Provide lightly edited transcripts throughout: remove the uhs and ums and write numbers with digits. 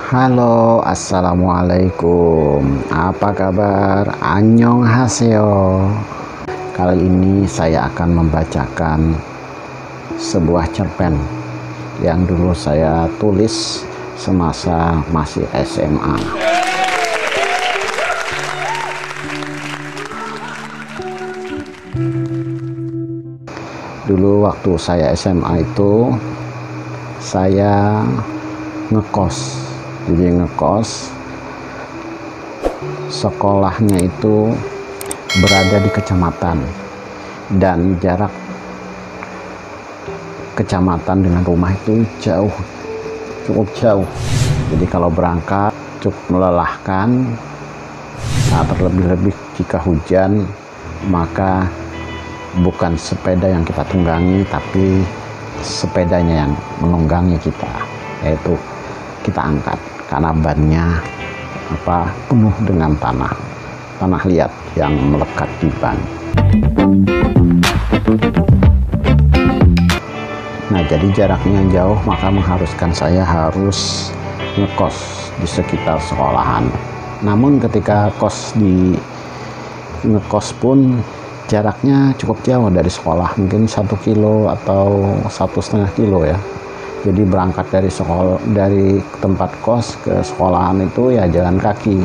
Halo, assalamualaikum. Apa kabar? Annyeonghaseyo. Kali ini saya akan membacakan sebuah cerpen yang dulu saya tulis semasa masih SMA. Dulu waktu saya SMA itu saya ngekos. Jadi ngekos, sekolahnya itu berada di kecamatan dan jarak kecamatan dengan rumah itu cukup jauh. Jadi kalau berangkat cukup melelahkan. Nah, terlebih-lebih jika hujan, maka bukan sepeda yang kita tunggangi, tapi sepedanya yang menunggangi kita, yaitu kita angkat karena bannya penuh dengan tanah liat yang melekat di ban. Nah, jadi jaraknya jauh, maka mengharuskan saya harus ngekos di sekitar sekolahan. Namun ketika ngekos pun jaraknya cukup jauh dari sekolah, mungkin 1 kilo atau 1,5 kilo ya. Jadi berangkat dari tempat kos ke sekolahan itu ya jalan kaki.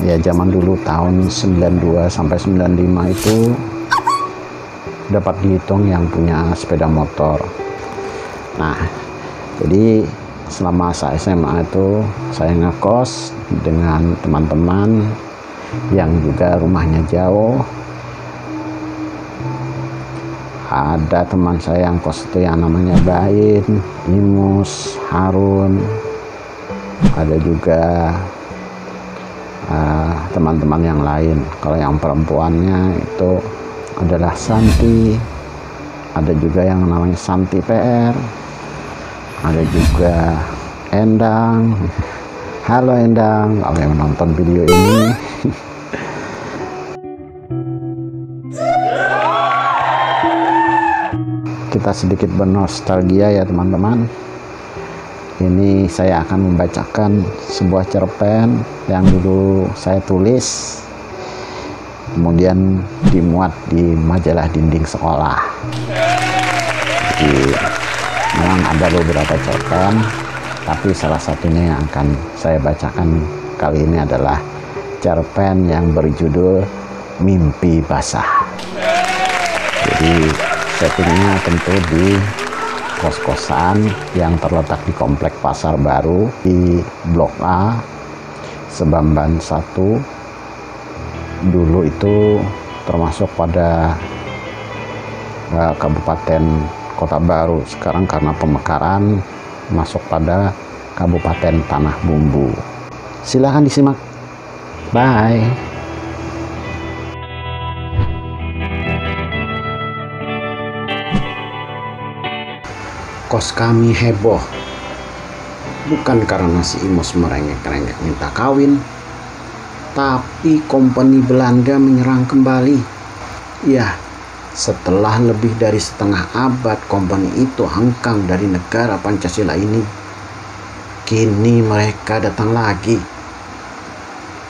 Ya zaman dulu tahun 92 sampai 95 itu dapat dihitung yang punya sepeda motor. Nah, jadi selama saya SMA itu saya ngekos dengan teman-teman yang juga rumahnya jauh. Ada teman saya yang kos itu yang namanya Bain, Imus, Harun. Ada juga teman-teman yang lain. Kalau yang perempuannya itu adalah Santi. Ada juga yang namanya Santi PR. Ada juga Endang. Halo Endang, kalau yang menonton video ini. Kita sedikit bernostalgia ya teman-teman. Ini saya akan membacakan sebuah cerpen yang dulu saya tulis, kemudian dimuat di majalah dinding sekolah. Jadi memang ada beberapa cerpen, tapi salah satunya yang akan saya bacakan kali ini adalah cerpen yang berjudul Mimpi Basah. Jadi settingnya tentu di kos-kosan yang terletak di Komplek Pasar Baru di Blok A, Sebamban 1. Dulu itu termasuk pada Kabupaten Kota Baru. Sekarang karena pemekaran masuk pada Kabupaten Tanah Bumbu. Silahkan disimak. Bye. Kos kami heboh, bukan karena si Imus merengek-rengek minta kawin, tapi kompeni Belanda menyerang kembali. Ya, setelah lebih dari setengah abad kompeni itu hengkang dari negara Pancasila ini, kini mereka datang lagi.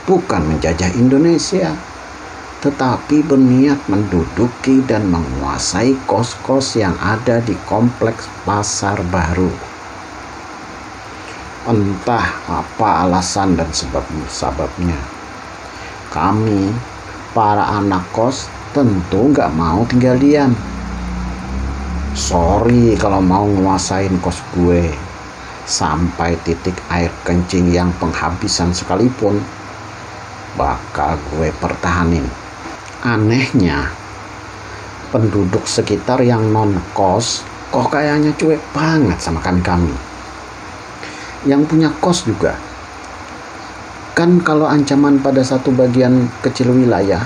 Bukan menjajah Indonesia, tetapi berniat menduduki dan menguasai kos-kos yang ada di Kompleks Pasar Baru. Entah apa alasan dan sebabnya, kami, para anak kos, tentu nggak mau tinggal diam. Sorry kalau mau nguasain kos gue, sampai titik air kencing yang penghabisan sekalipun, bakal gue pertahanin. Anehnya, penduduk sekitar yang non-kos kok kayaknya cuek banget sama kami. Yang punya kos juga. Kan kalau ancaman pada satu bagian kecil wilayah,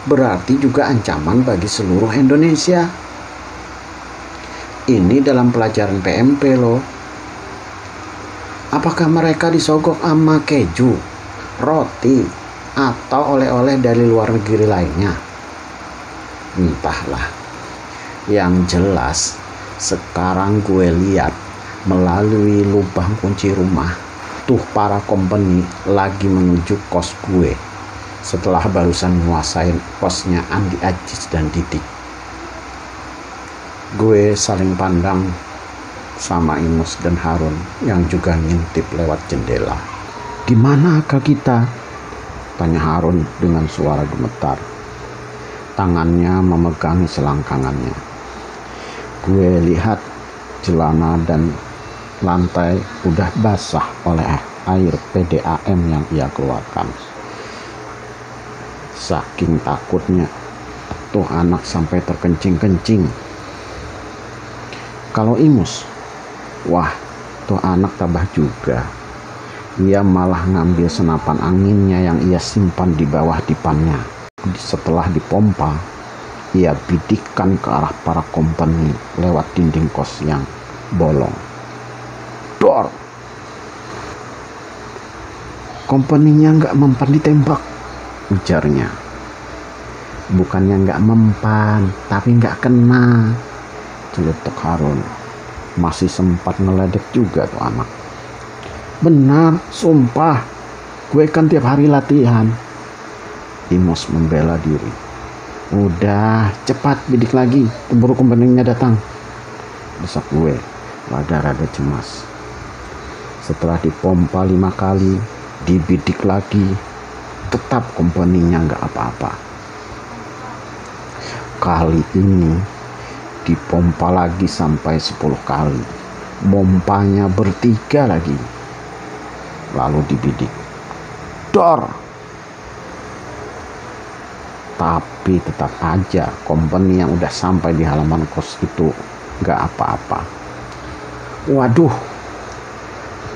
berarti juga ancaman bagi seluruh Indonesia. Ini dalam pelajaran PMP loh. Apakah mereka disogok sama keju, roti, atau oleh-oleh dari luar negeri lainnya? Entahlah. Yang jelas sekarang gue lihat melalui lubang kunci rumah tuh para company lagi menuju kos gue setelah barusan nguasain kosnya Andi Ajis dan Didik. Gue saling pandang sama Imus dan Harun yang juga ngintip lewat jendela. "Di mana akal kita?" tanya Harun dengan suara gemetar. Tangannya memegangi selangkangannya. Gue lihat celana dan lantai udah basah oleh air PDAM yang ia keluarkan. Saking takutnya tuh anak sampai terkencing-kencing. Kalau Imus, wah tuh anak tabah juga. Ia malah ngambil senapan anginnya yang ia simpan di bawah dipannya. Setelah dipompa, ia bidikkan ke arah para company lewat dinding kos yang bolong. "Dor!" "Company-nya nggak mempan ditembak," ujarnya. "Bukannya nggak mempan, tapi nggak kena," celetuk Harun. Masih sempat ngeledek juga tuh anak. "Benar, sumpah. Gue kan tiap hari latihan." Imus membela diri. "Udah, cepat bidik lagi, keburu company-nya datang," desak gue, rada-rada cemas. Setelah dipompa 5 kali, dibidik lagi, tetap company-nya nggak apa-apa. Kali ini dipompa lagi sampai 10 kali. Mompanya bertiga lagi. Lalu dibidik. "Dor!" Tapi tetap aja company yang udah sampai di halaman kos itu gak apa-apa. "Waduh,"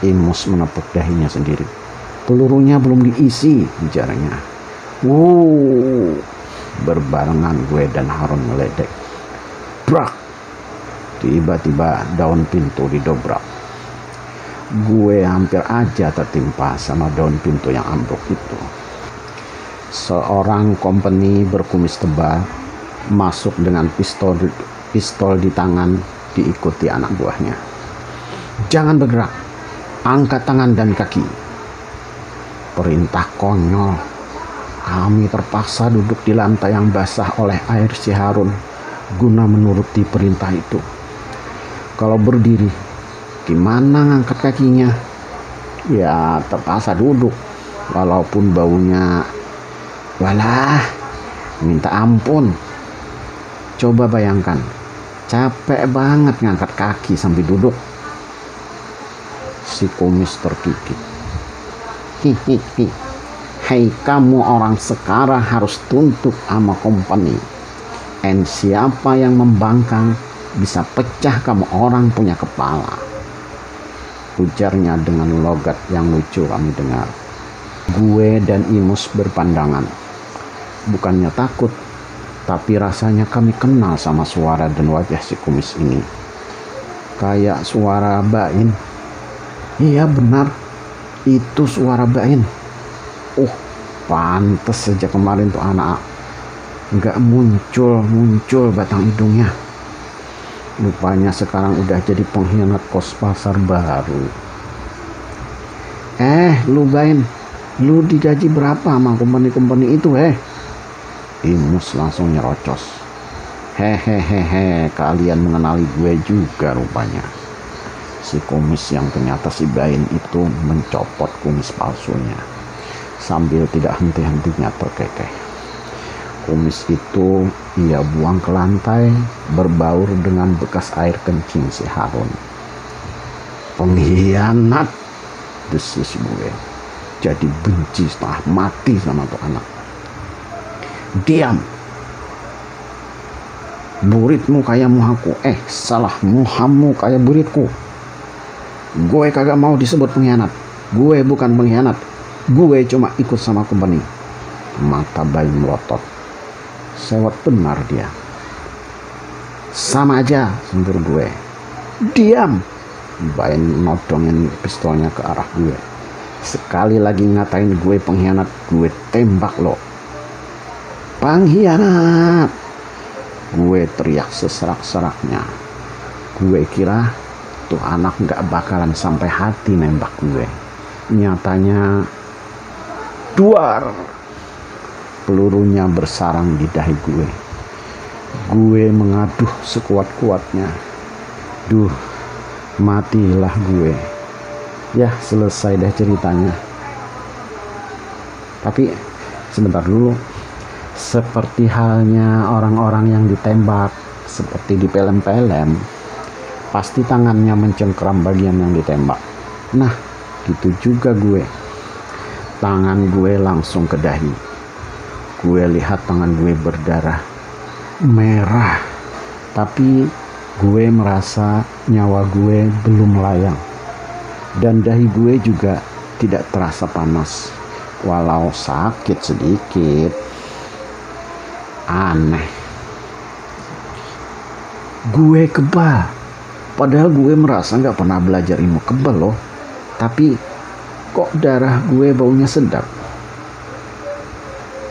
Imus menepuk dahinya sendiri. "Pelurunya belum diisi," ujarnya. Berbarengan gue dan Harun meledek. Brak! Tiba-tiba daun pintu didobrak. Gue hampir aja tertimpa sama daun pintu yang ambruk itu. Seorang company berkumis tebal masuk dengan pistol di tangan, diikuti anak buahnya. "Jangan bergerak, angkat tangan dan kaki." Perintah konyol. Kami terpaksa duduk di lantai yang basah oleh air si Harun guna menuruti perintah itu. Kalau berdiri, gimana ngangkat kakinya? Ya terpaksa duduk, walaupun baunya walah minta ampun. Coba bayangkan, capek banget ngangkat kaki sambil duduk. Si kumis terkikik. "Hihihi, hei kamu orang sekarang harus tunduk sama company. And siapa yang membangkang bisa pecah kamu orang punya kepala," ujarnya dengan logat yang lucu kami dengar. Gue dan Imus berpandangan. Bukannya takut, tapi rasanya kami kenal sama suara dan wajah si kumis ini. Kayak suara Bain. Iya benar, itu suara Bain. Pantes sejak kemarin tuh anak nggak muncul batang hidungnya. Rupanya sekarang udah jadi pengkhianat kos pasar baru. Lu Bain, lu digaji berapa sama company itu Imus langsung nyerocos. Hehehe, kalian mengenali gue juga rupanya. Si kumis yang ternyata si Bain itu mencopot kumis palsunya sambil tidak henti-hentinya terkekeh. Kumis itu ia buang ke lantai, berbaur dengan bekas air kencing si Harun. "Pengkhianat," desis gue. Jadi benci setengah mati sama tuh anak. "Diam! Buritmu kayak muhaku. Salah, muhamu kayak buritku. Gue kagak mau disebut pengkhianat. Gue bukan pengkhianat. Gue cuma ikut sama company." Mata Bain melotot. Sewot benar dia. "Sama aja," sembur gue. "Diam!" Bain nodongin pistolnya ke arah gue. "Sekali lagi ngatain gue pengkhianat, gue tembak lo." "Pengkhianat!" Gue teriak seserak-seraknya. Gue kira tuh anak gak bakalan sampai hati nembak gue. Nyatanya duar, pelurunya bersarang di dahi gue. Gue mengaduh sekuat-kuatnya. Duh, matilah gue. Ya, selesai deh ceritanya. Tapi sebentar dulu. Seperti halnya orang-orang yang ditembak, seperti di film-film, pasti tangannya mencengkeram bagian yang ditembak. Nah, gitu juga gue. Tangan gue langsung ke dahi. Gue lihat tangan gue berdarah merah, tapi gue merasa nyawa gue belum melayang, dan dahi gue juga tidak terasa panas, walau sakit sedikit. Aneh. Gue kebal, padahal gue merasa gak pernah belajar ilmu kebal loh. Tapi kok darah gue baunya sedap.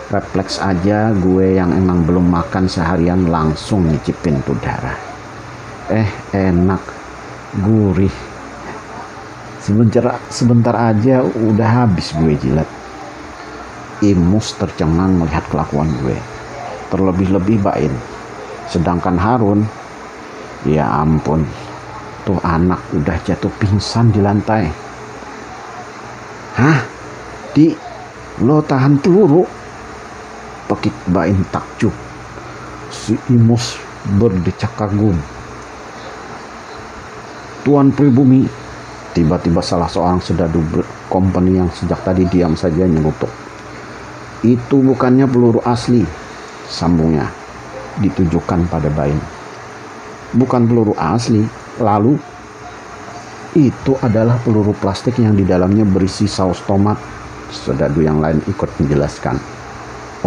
Refleks aja gue yang emang belum makan seharian langsung nyicipin tuh darah. Enak, gurih. Sebentar aja udah habis gue jilat. Imus tercengang melihat kelakuan gue. Terlebih-lebih Bain. Sedangkan Harun, ya ampun, tuh anak udah jatuh pingsan di lantai. Hah? Lo tahan peluru? Pekik Bain takjub. Si Imus berdecak kagum. Tuan pribumi, tiba-tiba salah seorang serdadu kompeni yang sejak tadi diam saja nyelutuk. Itu bukannya peluru asli, sambungnya, ditujukan pada Bain. Bukan peluru asli, lalu itu adalah peluru plastik yang di dalamnya berisi saus tomat. Serdadu yang lain ikut menjelaskan.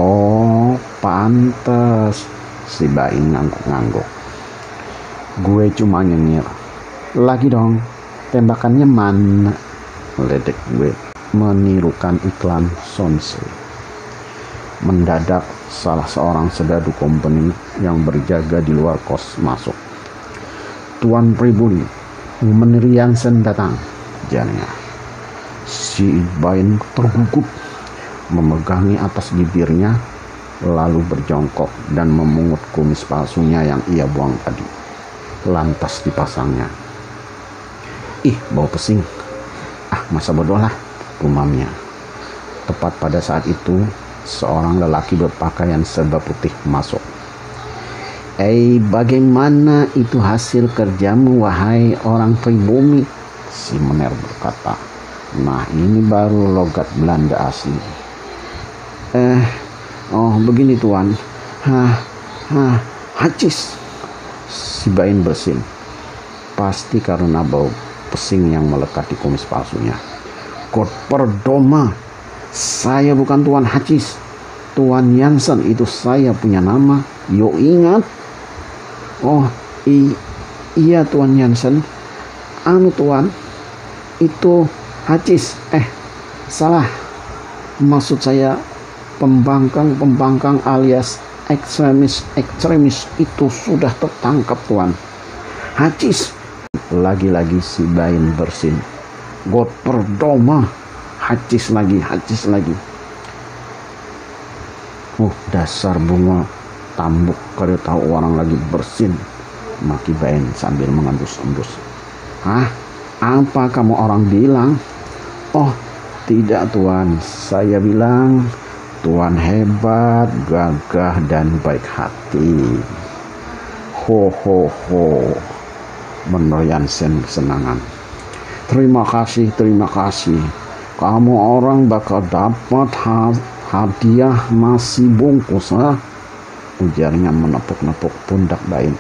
Oh, pantes, si Bain ngangguk-ngangguk. Gue cuma nyengir. Lagi dong, tembakannya mana? Meledek gue, menirukan iklan Sonsei. Mendadak salah seorang serdadu kompeni yang berjaga di luar kos masuk. Tuan pribumi, Menteri Jansen datang, ujarnya. Si Bain tergugup, memegangi atas bibirnya, lalu berjongkok dan memungut kumis palsunya yang ia buang tadi. Lantas dipasangnya. Ih, bau pesing. Masa bodoh lah, gumamnya. Tepat pada saat itu, seorang lelaki berpakaian serba putih masuk. Bagaimana itu hasil kerjamu, wahai orang pribumi? Si Mener berkata. Nah, ini baru logat Belanda asli. Begini tuan. Hacis. Si Bain bersin. Pasti karena bau pesing yang melekat di kumis palsunya. God perdoma, saya bukan Tuan Hacis. Tuan Jansen itu saya punya nama. Yo ingat. Oh iya Tuan Jansen. Tuan, itu Hacis. Salah. Maksud saya pembangkang alias ekstremis itu sudah tertangkap Tuan. Hacis. Lagi-lagi si Bain bersin. God perdoma, Hacis lagi. Dasar bunga tambuk, kalau tahu orang lagi bersin, maki Bain sambil mengendus-endus. Apa kamu orang bilang? Oh, tidak Tuan, saya bilang Tuan hebat, gagah, dan baik hati. Ho. Menurut Jansen kesenangan. Terima kasih. Kamu orang bakal dapat hadiah nasi bungkus, ujarnya menepuk-nepuk pundak Bain.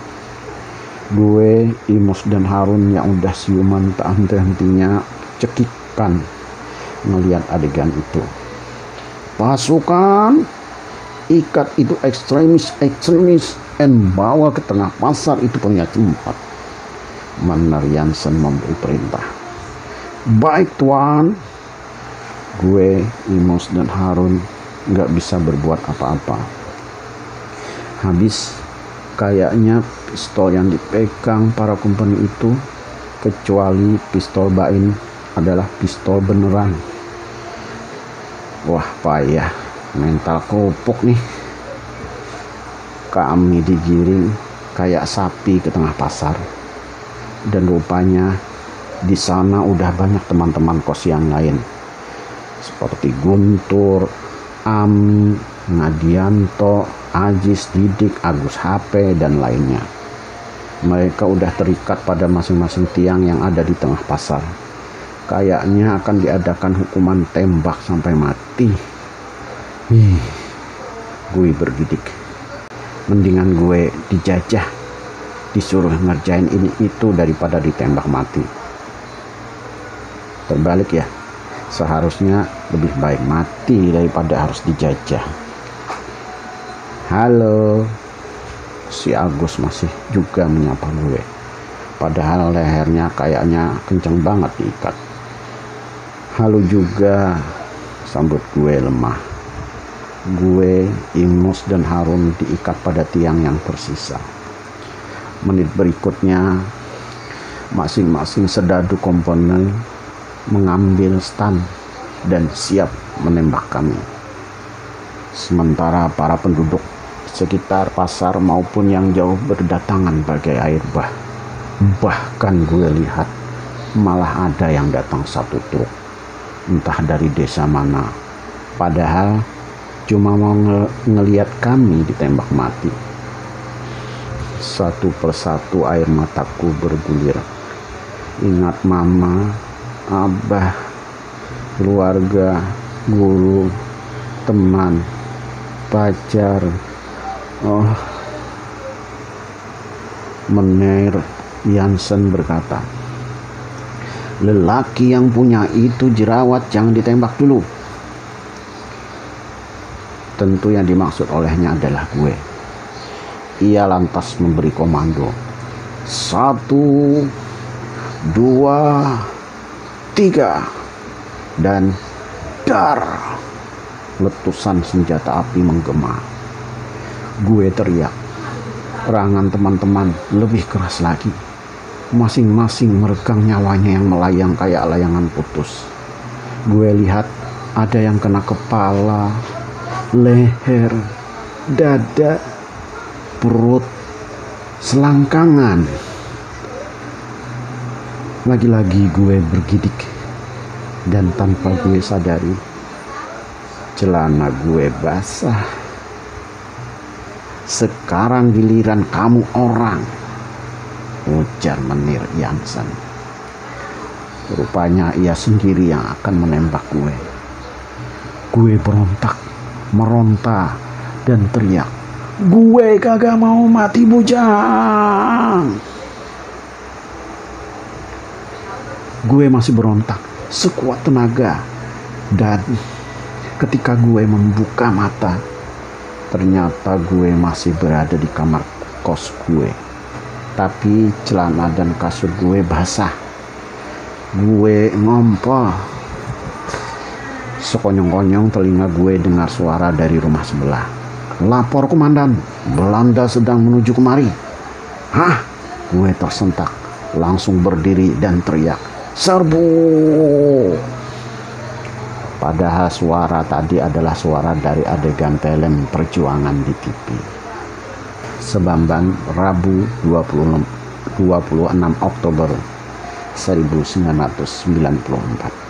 Gue, Imus, dan Harun yang udah siuman tak henti-hentinya cekikan melihat adegan itu. Pasukan, ikat itu ekstremis dan bawa ke tengah pasar itu punya cepat. Mener Jansen memberi perintah. Baik Tuan. Gue, Imus, dan Harun gak bisa berbuat apa-apa. Habis kayaknya pistol yang dipegang para kompeni itu, kecuali pistol Bain, adalah pistol beneran. Wah, payah, mental kopuk nih. Kami digiring kayak sapi ke tengah pasar, dan rupanya di sana udah banyak teman-teman kos yang lain seperti Guntur, Ami, Nadianto, Ajis, Didik, Agus HP, dan lainnya. Mereka udah terikat pada masing-masing tiang yang ada di tengah pasar. Kayaknya akan diadakan hukuman tembak sampai mati. Gue bergidik. Mendingan gue dijajah, disuruh ngerjain ini itu daripada ditembak mati. Terbalik ya, seharusnya lebih baik mati daripada harus dijajah. Halo, si Agus masih juga menyapa gue, padahal lehernya kayaknya kenceng banget diikat. Halo juga, sambut gue lemah. Gue, Imus, dan Harun diikat pada tiang yang tersisa. Menit berikutnya, masing-masing sedadu komponen mengambil stand dan siap menembak kami. Sementara para penduduk sekitar pasar maupun yang jauh berdatangan bagai air bah. Bahkan gue lihat malah ada yang datang satu truk, entah dari desa mana. Padahal cuma mau ngeliat kami ditembak mati. Satu persatu air mataku bergulir. Ingat mama, abah, keluarga, guru, teman, pacar. Menir Jansen berkata, lelaki yang punya itu jerawat jangan ditembak dulu. Tentu yang dimaksud olehnya adalah gue. Ia lantas memberi komando. 1, 2, 3, dan dar. Letusan senjata api menggema. Gue teriak. Serangan teman-teman lebih keras lagi. Masing-masing meregang nyawanya yang melayang kayak layangan putus. Gue lihat ada yang kena kepala, leher, dada, perut, selangkangan. Lagi-lagi gue bergidik, dan tanpa gue sadari, celana gue basah. Sekarang giliran kamu orang, ujar Menir Jansen. Rupanya ia sendiri yang akan menembak gue. Gue berontak, meronta, dan teriak, gue kagak mau mati bujang. Gue masih berontak sekuat tenaga, dan ketika gue membuka mata, ternyata gue masih berada di kamar kos gue. Tapi celana dan kasur gue basah. Gue ngompol. Sekonyong-konyong telinga gue dengar suara dari rumah sebelah. Lapor komandan, Belanda sedang menuju kemari. Hah? Gue tersentak, langsung berdiri dan teriak, serbu. Padahal suara tadi adalah suara dari adegan film perjuangan di TV. Sebamban, Rabu 26 Oktober 1994.